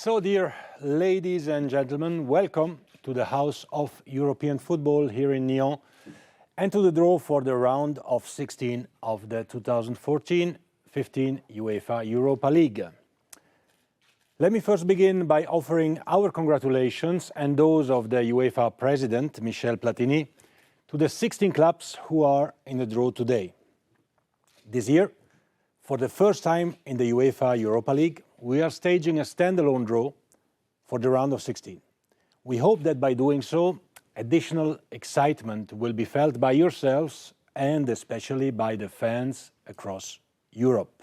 So, dear ladies and gentlemen, welcome to the House of European Football here in Nyon and to the draw for the round of 16 of the 2014-15 UEFA Europa League. Let me first begin by offering our congratulations and those of the UEFA President, Michel Platini, to the 16 clubs who are in the draw today. This year, for the first time in the UEFA Europa League, we are staging a standalone draw for the round of 16. We hope that by doing so, additional excitement will be felt by yourselves and especially by the fans across Europe.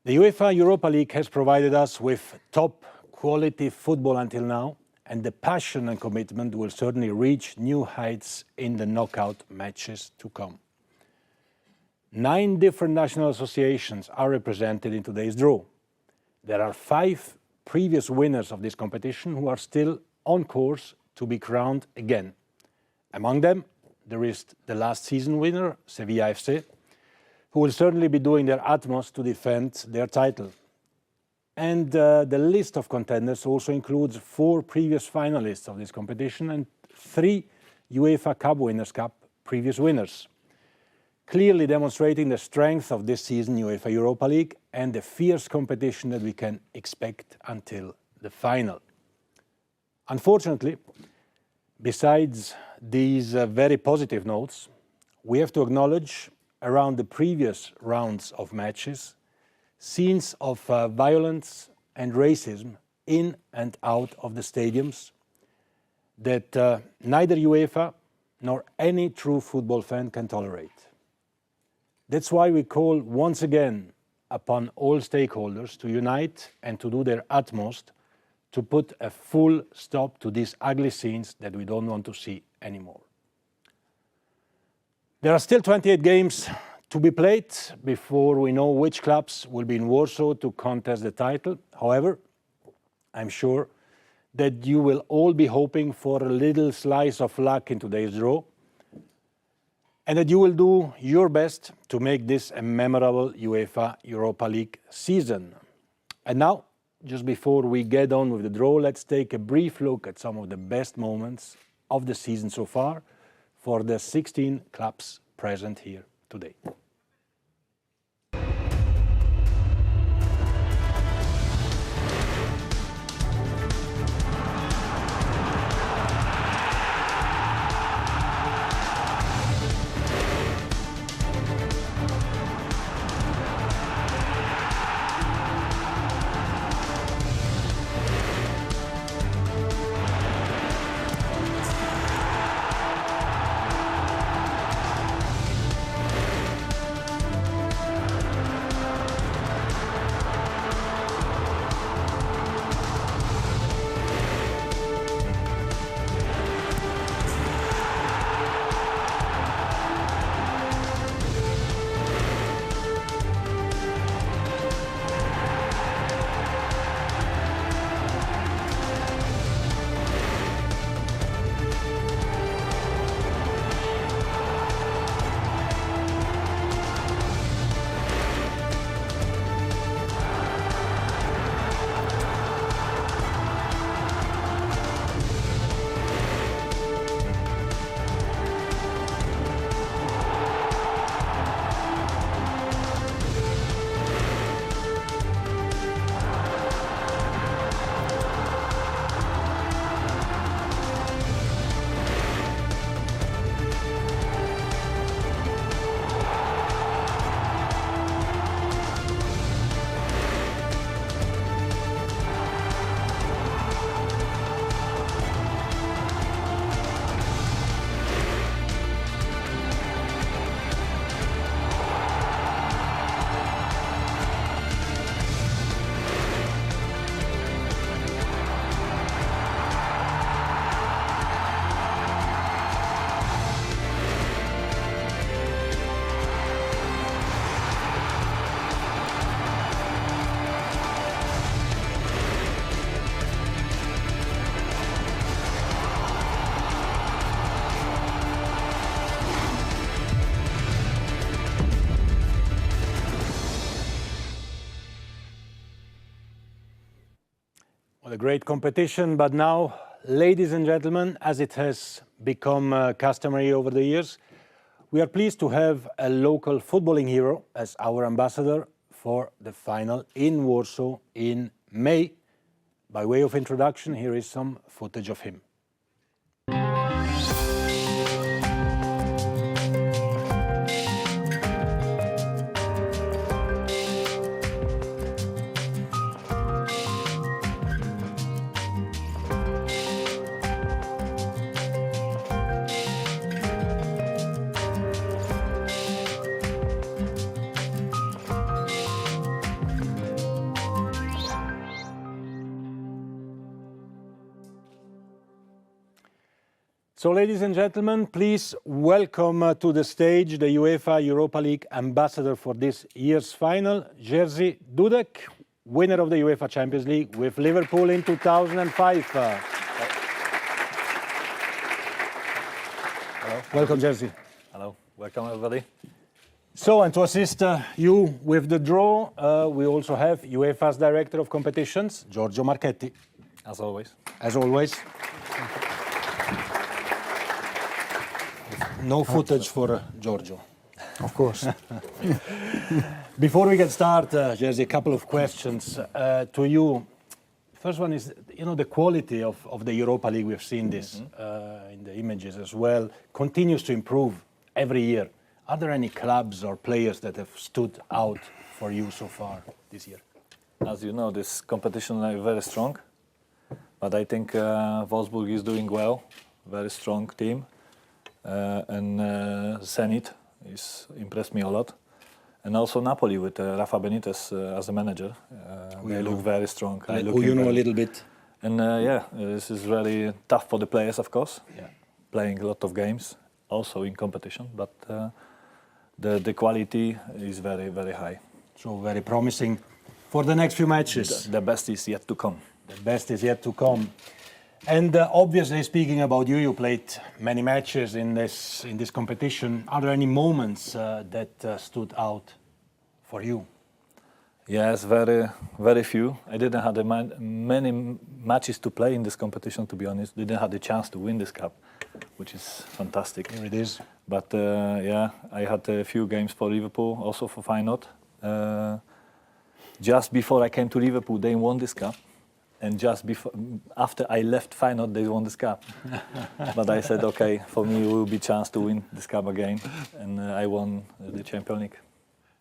The UEFA Europa League has provided us with top quality football until now, and the passion and commitment will certainly reach new heights in the knockout matches to come. 9 different national associations are represented in today's draw. There are 5 previous winners of this competition who are still on course to be crowned again. Among them, there is the last season winner, Sevilla S.S.C., who will certainly be doing their utmost to defend their title. And the list of contenders also includes 4 previous finalists of this competition and 3 UEFA Cup Winners' Cup previous winners, clearly demonstrating the strength of this season UEFA Europa League and the fierce competition that we can expect until the final. Unfortunately, besides these very positive notes, we have to acknowledge around the previous rounds of matches scenes of violence and racism in and out of the stadiums that neither UEFA nor any true football fan can tolerate. That's why we call once again upon all stakeholders to unite and to do their utmost to put a full stop to these ugly scenes that we don't want to see anymore. There are still 28 games to be played before we know which clubs will be in Warsaw to contest the title. However, I'm sure that you will all be hoping for a little slice of luck in today's draw, and that you will do your best to make this a memorable UEFA Europa League season. And now, just before we get on with the draw, let's take a brief look at some of the best moments of the season so far for the 16 clubs present here today. a great competition, but now, ladies and gentlemen, as it has become customary over the years, we are pleased to have a local footballing hero as our ambassador for the final in Warsaw in May. By way of introduction, here is some footage of him. So, ladies and gentlemen, please welcome to the stage the UEFA Europa League ambassador for this year's final, Jerzy Dudek, winner of the UEFA Champions League with Liverpool in 2005. Hello. Welcome, Jerzy. Hello. Welcome, everybody. So, and to assist you with the draw, we also have UEFA's Director of Competitions, Giorgio Marchetti. As always. As always. No footage for Giorgio. Of course. Before we get started, Jerzy, a couple of questions to you. First one is, the quality of the Europa League, we've seen this in the images as well, continues to improve every year. Are there any clubs or players that have stood out for you so far this year? As you know, this competition is very strong, but I think Wolfsburg is doing well, very strong team. And Zenit is impressed me a lot, and also Napoli with Rafa Benitez as a manager. They look very strong. Who you know a little bit. And this is very tough for the players, of course. Yeah. Playing a lot of games, also in competition, but the quality is very, very high. So very promising for the next few matches. The best is yet to come. The best is yet to come. And obviously, speaking about you, you played many matches in this competition. Are there any moments that stood out for you? Yes, very, very few. I didn't have many matches to play in this competition, to be honest. Didn't have the chance to win this cup, which is fantastic. Here it is. But I had a few games for Liverpool, also for Feyenoord. Just before I came to Liverpool, they won this cup. And just after I left Feyenoord, they won this cup. But I said, okay, for me it will be a chance to win this cup again. And I won the Champions League.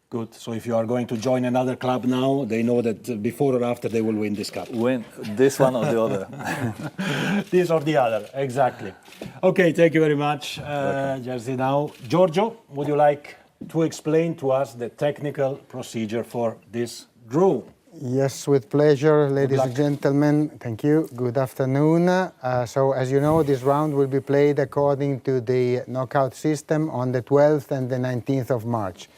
Good. So if you are going to join another club now, they know that before or after they will win this cup. Win this one or the other. This or the other, exactly. Okay, thank you very much, Jerzy. Now, Giorgio, would you like to explain to us the technical procedure for this draw? Yes, with pleasure, ladies and gentlemen. Thank you. Good afternoon. So, as you know, this round will be played according to the knockout system on the 12th and the 19th of March.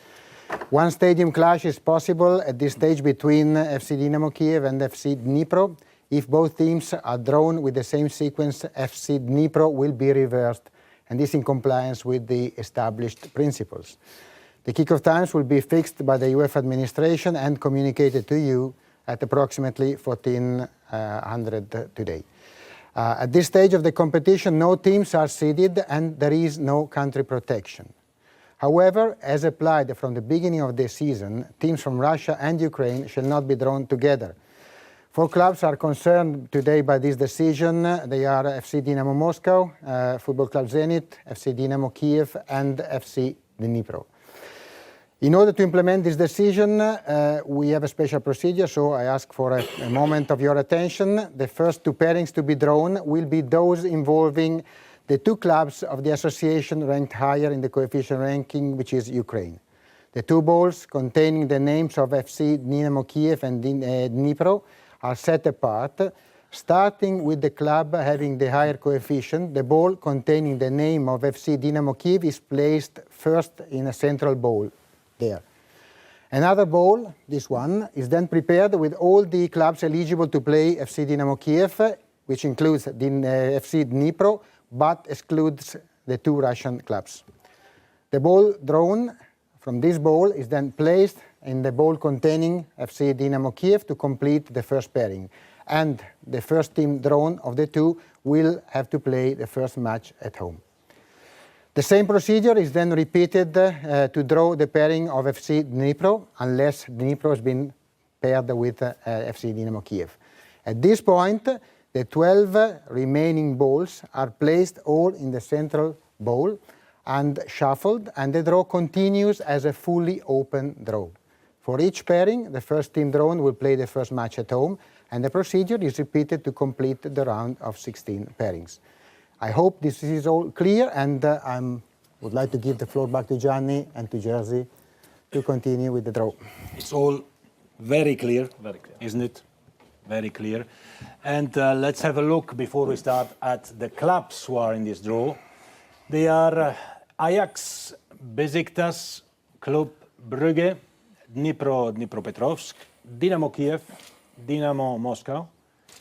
One stadium clash is possible at this stage between FC Dynamo Kyiv and FC Dnipro. If both teams are drawn with the same sequence, FC Dnipro will be reversed, and this in compliance with the established principles. The kick-off times will be fixed by the UEFA administration and communicated to you at approximately 1400 today. At this stage of the competition, no teams are seeded and there is no country protection. However, as applied from the beginning of the season, teams from Russia and Ukraine shall not be drawn together. 4 clubs are concerned today by this decision. They are FC Dynamo Moscow, Football Club Zenit, FC Dynamo Kyiv and FC Dnipro. In order to implement this decision, we have a special procedure, so I ask for a moment of your attention. The first 2 pairings to be drawn will be those involving the 2 clubs of the association ranked higher in the coefficient ranking, which is Ukraine. The 2 balls containing the names of FC Dynamo Kyiv and Dnipro are set apart. Starting with the club having the higher coefficient, the ball containing the name of FC Dynamo Kyiv is placed first in a central bowl. There. Another ball, this one, is then prepared with all the clubs eligible to play FC Dynamo Kyiv, which includes FC Dnipro, but excludes the 2 Russian clubs. The ball drawn from this bowl is then placed in the bowl containing FC Dynamo Kyiv to complete the first pairing. and the first team drawn of the two will have to play the first match at home. The same procedure is then repeated to draw the pairing of FC Dnipro, unless Dnipro has been paired with FC Dynamo Kyiv. At this point, the 12 remaining balls are placed all in the central bowl and shuffled, and the draw continues as a fully open draw. For each pairing, the first team drawn will play the first match at home, and the procedure is repeated to complete the round of 16 pairings. I hope this is all clear, and I would like to give the floor back to Gianni and to Jerzy to continue with the draw. It's all very clear, isn't it? Very clear. And let's have a look before we start at the clubs who are in this draw. They are Ajax, Beşiktaş, Club Brugge, Dnipropetrovsk, Dynamo Kyiv, Dinamo Moskva,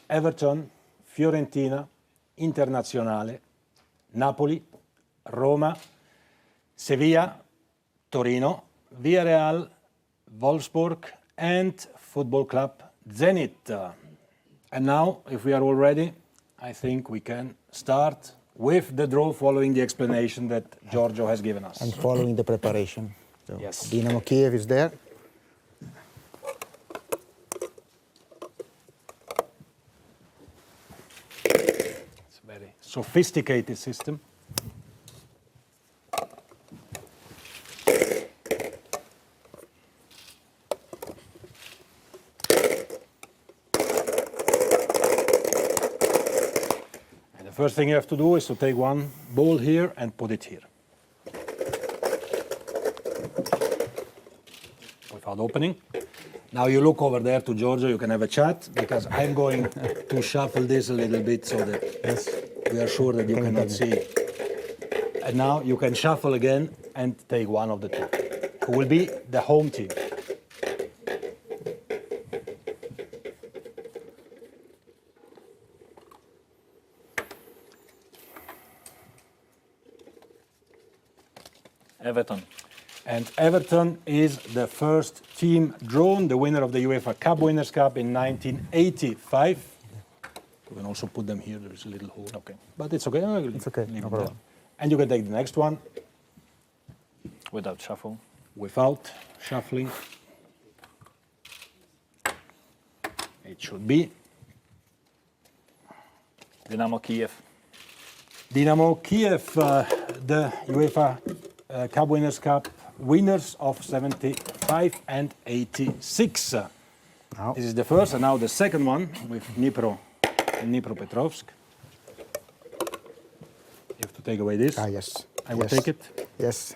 Everton, Fiorentina, Internazionale, Napoli, Roma, Sevilla, Torino, Villarreal, Wolfsburg, and Football Club Zenit. And now, if we are all ready, I think we can start with the draw following the explanation that Giorgio has given us. And following the preparation. So yes. Dynamo Kyiv is there. It's a very sophisticated system. First thing you have to do is to take one ball here and put it here. Without opening. Now you look over there to Giorgio, you can have a chat, because I'm going to shuffle this a little bit so that we are sure that you cannot see. And now you can shuffle again and take one of the two, who will be the home team. Everton. And Everton is the first team drawn, the winner of the UEFA Cup Winners' Cup in 1985. You can also put them here, there is a little hole. Okay. But it's okay. It's okay, no problem. And you can take the next one. Without shuffle. Without shuffling. It should be Dynamo Kyiv. Dynamo Kyiv, the UEFA Cup Winners' Cup winners of 75 and 86. Now. This is the first, and now the second one with Dnipropetrovsk. You have to take away this. Yes. I will take it. Yes,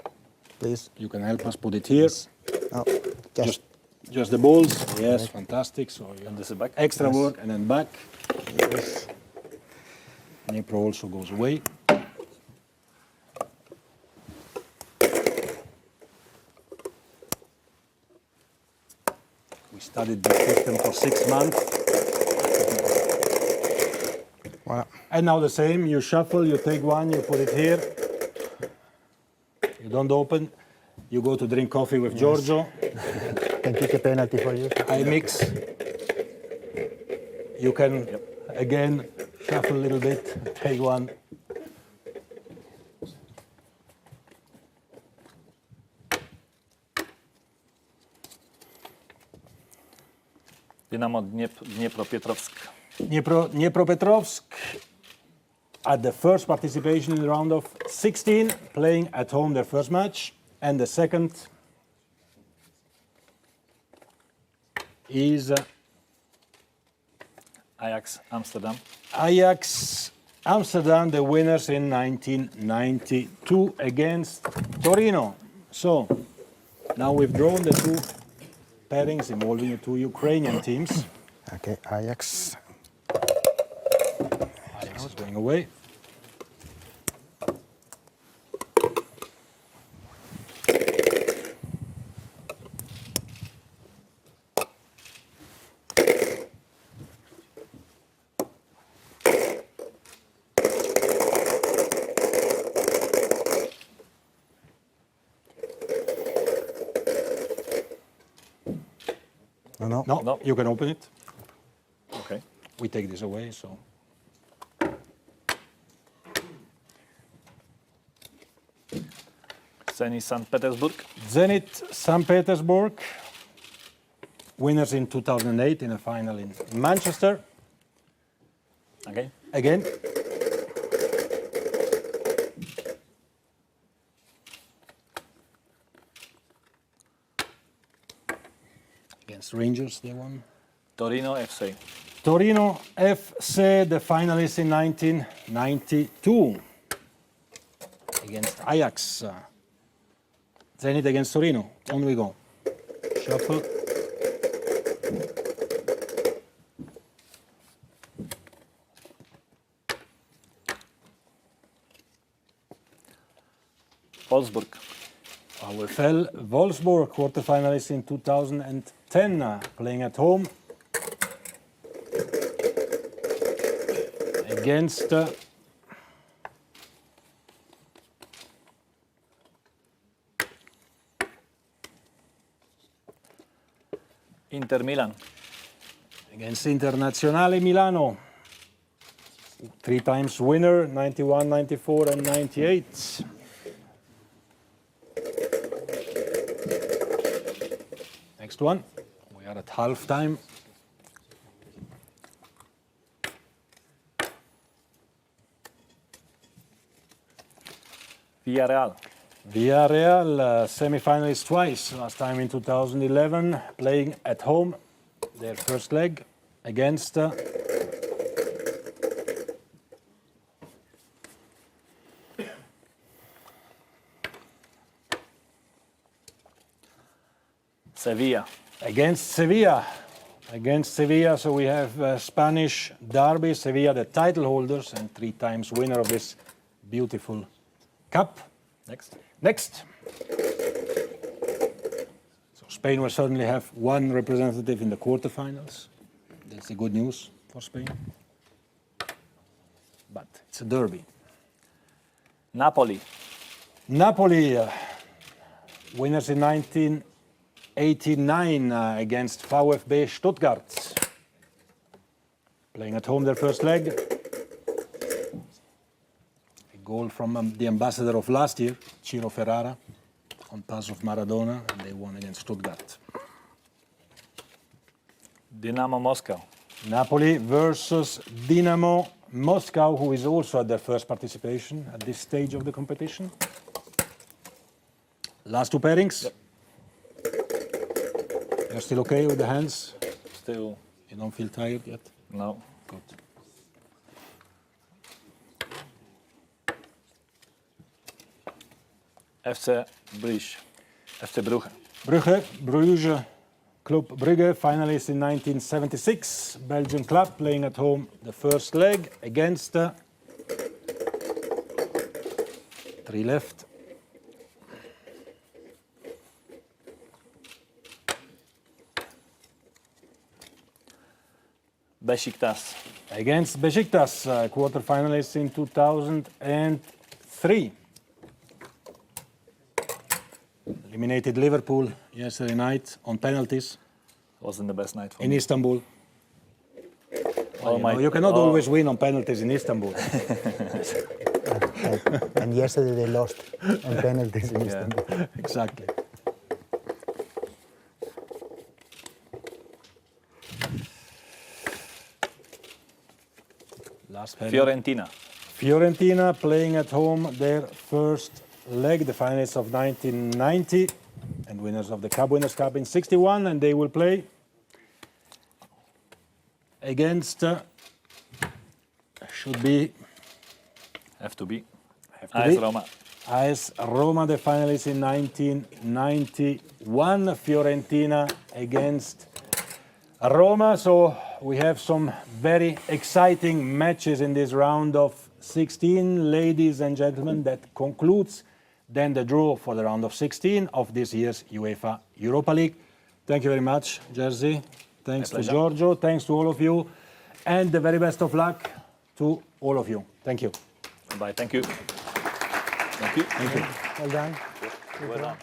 please. You can help us put it here. No, Just the balls. Yes, fantastic. So And this is back. extra Yes. work and then back. Yes. Dnipro also goes away. We studied this system for 6 months. Voilà. And now the same, you shuffle, you take one, you put it here. You don't open. You go to drink coffee with Giorgio. Can kick a penalty for you. I mix. You can, again, shuffle a little bit, take one. Dynamo Dnipropetrovsk. Dnipropetrovsk at the first participation in the round of 16, playing at home their first match. And the second is Ajax Amsterdam. Ajax Amsterdam, the winners in 1992 against Torino. So now we've drawn the two pairings involving the two Ukrainian teams. Okay, Ajax. Ajax is going away. No. No, you can open it. Okay. we take this away. So Zenit St. Petersburg. Zenit St. Petersburg, winners in 2008 in a final in Manchester. Again. Against Rangers, they won. Torino FC. Torino FC, the finalists in 1992. Against Ajax. Zenit against Torino. On we go. Shuffle. Wolfsburg. VfL Wolfsburg, quarterfinalists in 2010, playing at home against Inter Milan. against Internazionale Milano. 3 times winner, 91, 94 and 98. Next one, we are at half-time. Villarreal. Villarreal, semi-finalists twice, last time in 2011, playing at home, their first leg against Sevilla. Against Sevilla. Against Sevilla, so we have Spanish derby. Sevilla, the title holders and 3 times winner of this beautiful cup. Next. So Spain will certainly have 1 representative in the quarterfinals. That's the good news for Spain. But it's a derby. Napoli. Napoli, winners in 1989 against VfB Stuttgart. Playing at home their first leg. A goal from the ambassador of last year, Ciro Ferrara, on pass of Maradona, and they won against Stuttgart. Dynamo Moscow. Napoli versus Dynamo Moscow, who is also at their first participation at this stage of the competition. Last 2 pairings. Yep. You're still okay with the hands? Still. You don't feel tired yet? No. Good. FC Brugge. FC Brugge. Brugge, Club Brugge, finalists in 1976. Belgian club playing at home the first leg against 3 left. Beşiktaş. Against Beşiktaş, quarterfinalists in 2003. Eliminated Liverpool yesterday night on penalties Wasn't the best night for in me. Istanbul. All my- You cannot all- always win on penalties in Istanbul. And yesterday they lost on penalties in Istanbul. Exactly. Last pairing. Fiorentina. Fiorentina playing at home their first leg, the finalists of 1990 and winners of the Cup Winners' Cup in 61, and they will play against should be Have to be. have to AS be Roma. AS Roma, the finalists in 1991. Fiorentina against Roma. So we have some very exciting matches in this round of 16, ladies and gentlemen. That concludes then the draw for the round of 16 of this year's UEFA Europa League. Thank you very much, Jerzy. Thanks to pleasure. Giorgio. Thanks to all of you. And the very best of luck to all of you. Thank you. Bye. Thank you. Thank you. Thank you. Well done. Well done.